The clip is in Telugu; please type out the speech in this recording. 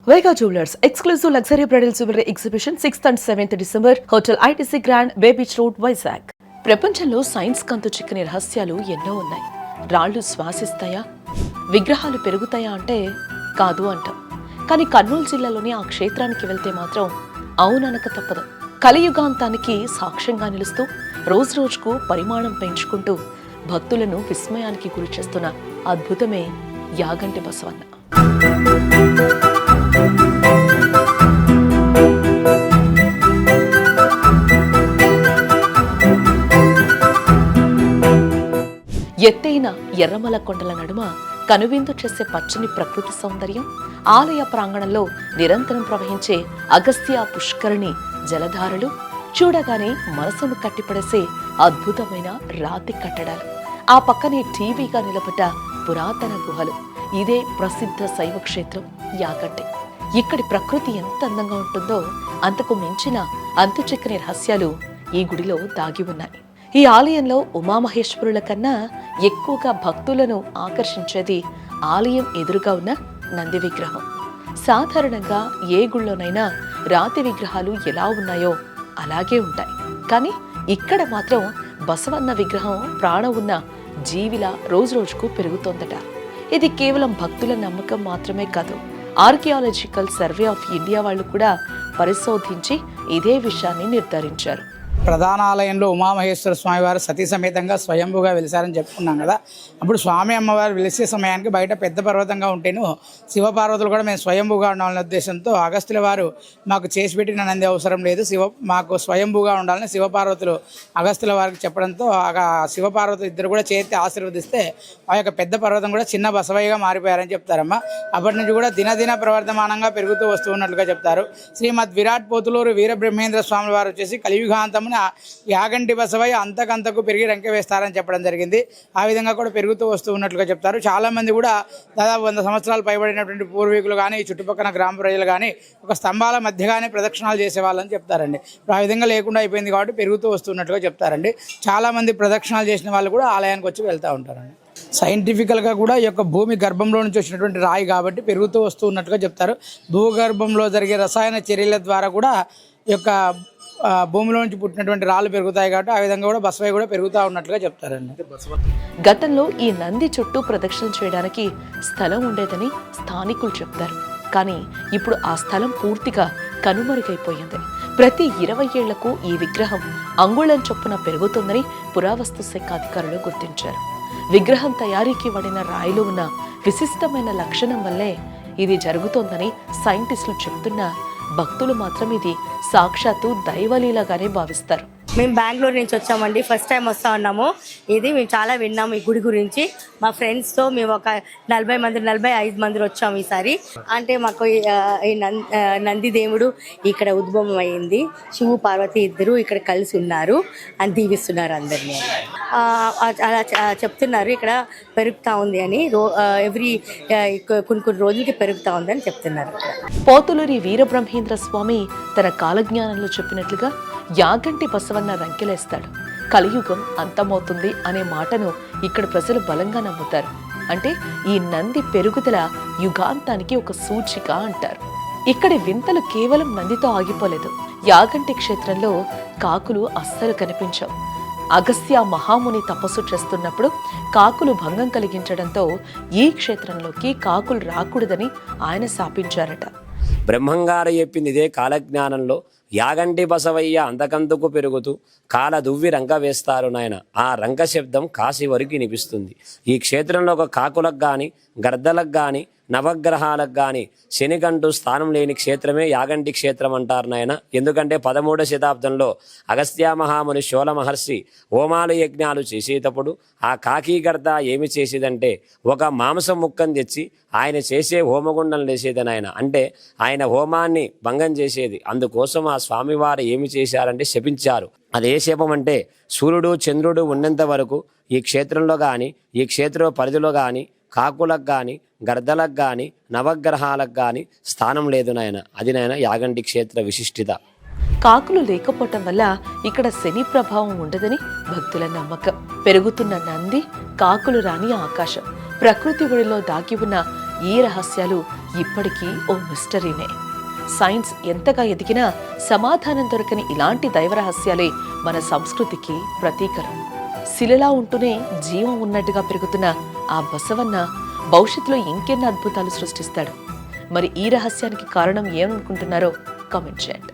Vega Jewelers exclusive luxury bridal jewelry exhibition 6th and 7th December, Hotel ITC Grand, Bay Beach Road, Vizag. ప్రపంచంలో సైన్స్ కంతు చిక్కని రహస్యాలు ఎన్నో ఉన్నాయి. రాళ్లు శ్వాసిస్తాయా, విగ్రహాలు పెరుగుతాయా అంటే కాదు అంటాం. కానీ కర్నూలు జిల్లాలోని ఆ క్షేత్రానికి వెళ్తే మాత్రం అవుననక తప్పదు. కలియుగాంతానికి సాక్ష్యంగా నిలుస్తూ రోజు రోజుకు పరిమాణం పెంచుకుంటూ భక్తులను విస్మయానికి గురి చేస్తున్న అద్భుతమే యాగంటి బసవన్న. ఎత్తైన ఎర్రమల కొండల నడుమ కనువిందు చేసే పచ్చని ప్రకృతి సౌందర్యం, ఆలయ ప్రాంగణంలో నిరంతరం ప్రవహించే అగస్త్య పుష్కరిణి జలధారలు, చూడగానే మనసును కట్టిపడేసే అద్భుతమైన రాతి కట్టడాలు, ఆ పక్కనే టీవీగా నిలబడ్డ పురాతన గుహలు. ఇదే ప్రసిద్ధ శైవ క్షేత్రం యాగంటి. ఇక్కడి ప్రకృతి ఎంత అందంగా ఉంటుందో అంతకు మించిన అంతుచిక్కని రహస్యాలు ఈ గుడిలో దాగి ఉన్నాయి. ఈ ఆలయంలో ఉమామహేశ్వరుల కన్నా ఎక్కువగా భక్తులను ఆకర్షించేది ఆలయం ఎదురుగా ఉన్న నంది విగ్రహం. సాధారణంగా ఏ గుళ్ళోనైనా రాతి విగ్రహాలు ఎలా ఉన్నాయో అలాగే ఉంటాయి. కానీ ఇక్కడ మాత్రం బసవన్న విగ్రహం ప్రాణం ఉన్న జీవిలా రోజు రోజుకు పెరుగుతోందట. ఇది కేవలం భక్తుల నమ్మకం మాత్రమే కాదు, ఆర్కియాలజికల్ సర్వే ఆఫ్ ఇండియా వాళ్ళు కూడా పరిశోధించి ఇదే విషయాన్ని నిర్ధారించారు. ప్రధాన ఆలయంలో ఉమామహేశ్వర స్వామి వారు సతీ సమేతంగా స్వయంభుగా వెలిసారని చెప్పుకున్నాం కదా. అప్పుడు స్వామి అమ్మవారు వెలిసే సమయానికి బయట పెద్ద పర్వతంగా ఉంటేను శివపార్వతులు కూడా మేము స్వయంభుగా ఉండాలనే ఉద్దేశంతో అగస్త్యుల వారు మాకు చేసి పెట్టిన నంది అవసరం లేదు, మాకు స్వయంభుగా ఉండాలని శివపార్వతులు అగస్త్యుల వారికి చెప్పడంతో శివపార్వతులు ఇద్దరు కూడా చేతి ఆశీర్వదిస్తే ఆ యొక్క పెద్ద పర్వతం కూడా చిన్న బసవయ్యగా మారిపోయారని చెప్తారమ్మా. అప్పటి నుంచి కూడా దినదిన ప్రవర్ధమానంగా పెరుగుతూ వస్తూ ఉన్నట్లుగా చెప్తారు. శ్రీమద్ విరాట్ పోతులూరు వీరబ్రహ్మేంద్ర స్వామి వారు వచ్చేసి కలియుగాంతం యాగంటి బసవయ్య అంతకంతకు పెరిగి రంక వేస్తారని చెప్పడం జరిగింది. ఆ విధంగా కూడా పెరుగుతూ వస్తూ ఉన్నట్లుగా చెప్తారు. చాలామంది కూడా దాదాపు 100 సంవత్సరాలు పైబడినటువంటి పూర్వీకులు కానీ చుట్టుపక్కల గ్రామ ప్రజలు కానీ ఒక స్తంభాల మధ్యగానే ప్రదక్షిణాలు చేసేవాళ్ళని చెప్తారండి. ఆ విధంగా లేకుండా అయిపోయింది కాబట్టి పెరుగుతూ వస్తున్నట్లుగా చెప్తారండి. చాలామంది ప్రదక్షిణాలు చేసిన వాళ్ళు కూడా ఆలయానికి వచ్చి వెళ్తూ ఉంటారండి. సైంటిఫికల్గా కూడా ఈ యొక్క భూమి గర్భంలో నుంచి వచ్చినటువంటి రాయి కాబట్టి పెరుగుతూ వస్తూ ఉన్నట్టుగా చెప్తారు. భూగర్భంలో జరిగే రసాయన చర్యల ద్వారా కూడా ఈ యొక్క భూమిలో నుంచి పుట్టినటువంటి రాళ్ళు పెరుగుతాయి కాబట్టి ఆ విధంగా కూడా బసవయ్య కూడా పెరుగుతూ ఉన్నట్లుగా చెప్తారండి. గతంలో ఈ నంది చుట్టూ ప్రదక్షిణ చేయడానికి స్థలం ఉండేదని స్థానికులు చెప్తారు. కానీ ఇప్పుడు ఆ స్థలం పూర్తిగా కనుమరుగైపోయింది. ప్రతి 20 ఏళ్లకు ఈ విగ్రహం అంగుళం చొప్పున పెరుగుతుందని పురావస్తు శాఖ అధికారులు గుర్తించారు. విగ్రహం తయారీకి వాడిన రాయిలో ఉన్న విశిష్టమైన లక్షణం వల్లే ఇది జరుగుతోందని సైంటిస్టులు చెప్తున్నా భక్తులు మాత్రం ఇది సాక్షాత్తు దైవలీలగానే భావిస్తారు. మేము బెంగళూరు నుంచి వచ్చామండి. ఫస్ట్ టైం వస్తూ ఉన్నాము. ఇది మేము చాలా విన్నాము ఈ గుడి గురించి. మా ఫ్రెండ్స్తో మేము ఒక 45 మంది వచ్చాము ఈసారి. అంటే మాకు ఈ నంది దేవుడు ఇక్కడ ఉద్భవం అయింది. శివు పార్వతి ఇద్దరు ఇక్కడ కలిసి ఉన్నారు అని దీవిస్తున్నారు అందరినీ. అలా చెప్తున్నారు. ఇక్కడ పెరుగుతూ ఉంది అని కొన్ని రోజులకి పెరుగుతూ ఉంది అని చెప్తున్నారు. పోతులూరి వీరబ్రహ్మేంద్ర స్వామి తన కాలజ్ఞానంలో చెప్పినట్లుగా యాగంటి బసవన్న రంకెలేస్తాడు. కలియుగం అంతమవుతుంది అనే మాటను ఇక్కడ ప్రజలు బలంగా నమ్ముతారు. అంటే ఈ నంది పెరుగుదల యుగాంతానికి ఒక సూచిక అంటారు. ఇక్కడి వింతలు కేవలం నందితో ఆగిపోలేదు. యాగంటి క్షేత్రంలో కాకులు అస్సలు కనిపించవు. అగస్త్య మహాముని తపస్సు చేస్తున్నప్పుడు కాకులు భంగం కలిగించడంతో ఈ క్షేత్రంలోకి కాకులు రాకూడదని ఆయన శాపించారట. బ్రహ్మంగారు చెప్పింది ఇదే కాలజ్ఞానంలో. యాగంటి బసవయ్య అంతకంతకు పెరుగుతూ కాల దువ్వి రంక వేస్తారు నాయన. ఆ రంక శబ్దం కాశీ వరకు వినిపిస్తుంది. ఈ క్షేత్రంలో ఒక కాకులకు కానీ గర్దలకు కానీ నవగ్రహాలకు కానీ శనికంటూ స్థానం లేని క్షేత్రమే యాగంటి క్షేత్రం అంటారు నాయన. ఎందుకంటే 13వ శతాబ్దంలో అగస్త్య మహాముని శోల మహర్షి హోమాలు యజ్ఞాలు చేసేటప్పుడు ఆ కాకి గర్ద ఏమి చేసేదంటే ఒక మాంసం ముక్కను తెచ్చి ఆయన చేసే హోమగుండం లేసేదని ఆయన. అంటే ఆయన హోమాన్ని భంగం చేసేది. అందుకోసం ఆ స్వామివారు ఏమి చేశారంటే శపించారు. అదే శాపం అంటే సూర్యుడు చంద్రుడు ఉన్నంత వరకు ఈ క్షేత్రంలో కానీ ఈ క్షేత్ర పరిధిలో కానీ కాకులకు కానీ గర్దలకు కానీ నవగ్రహాలకు కానీ స్థానం లేదు నాయన. అది నాయన యాగంటి క్షేత్ర విశిష్టిత. కాకులు లేకపోవటం వల్ల ఇక్కడ శని ప్రభావం ఉండదని భక్తుల నమ్మకం. పెరుగుతున్న నంది, కాకులు రాని ఆకాశం, ప్రకృతి ఒడిలో దాగి ఉన్న ఈ రహస్యాలు ఇప్పటికీ ఓ మిస్టరీనే. సైన్స్ ఎంతగా ఎదిగినా సమాధానం దొరకని ఇలాంటి దైవ రహస్యాలే మన సంస్కృతికి ప్రతీకలు. శిలలా ఉంటూనే జీవం ఉన్నట్టుగా పెరుగుతున్న ఆ బసవన్న భవిష్యత్తులో ఇంకెన్ని అద్భుతాలు సృష్టిస్తాడు. మరి ఈ రహస్యానికి కారణం ఏమనుకుంటున్నారో కామెంట్ చేయండి.